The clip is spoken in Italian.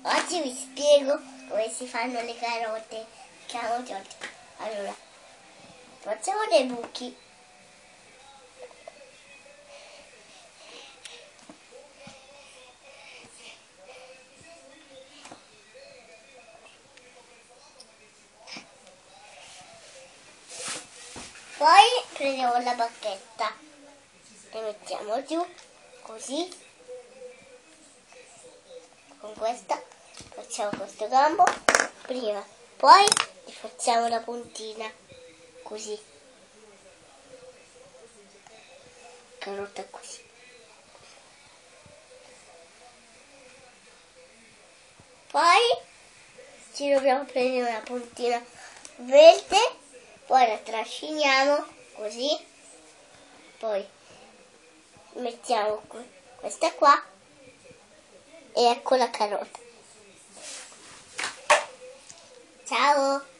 Oggi vi spiego come si fanno le carote. Chiamo Giorgio. Allora, facciamo dei buchi. Poi prendiamo la bacchetta e mettiamo giù così, con questa facciamo questo gambo prima, poi gli facciamo la puntina così, carota così, poi ci dobbiamo prendere una puntina verde, poi la trasciniamo così, poi mettiamo questa qua e ecco la carota. Ciao!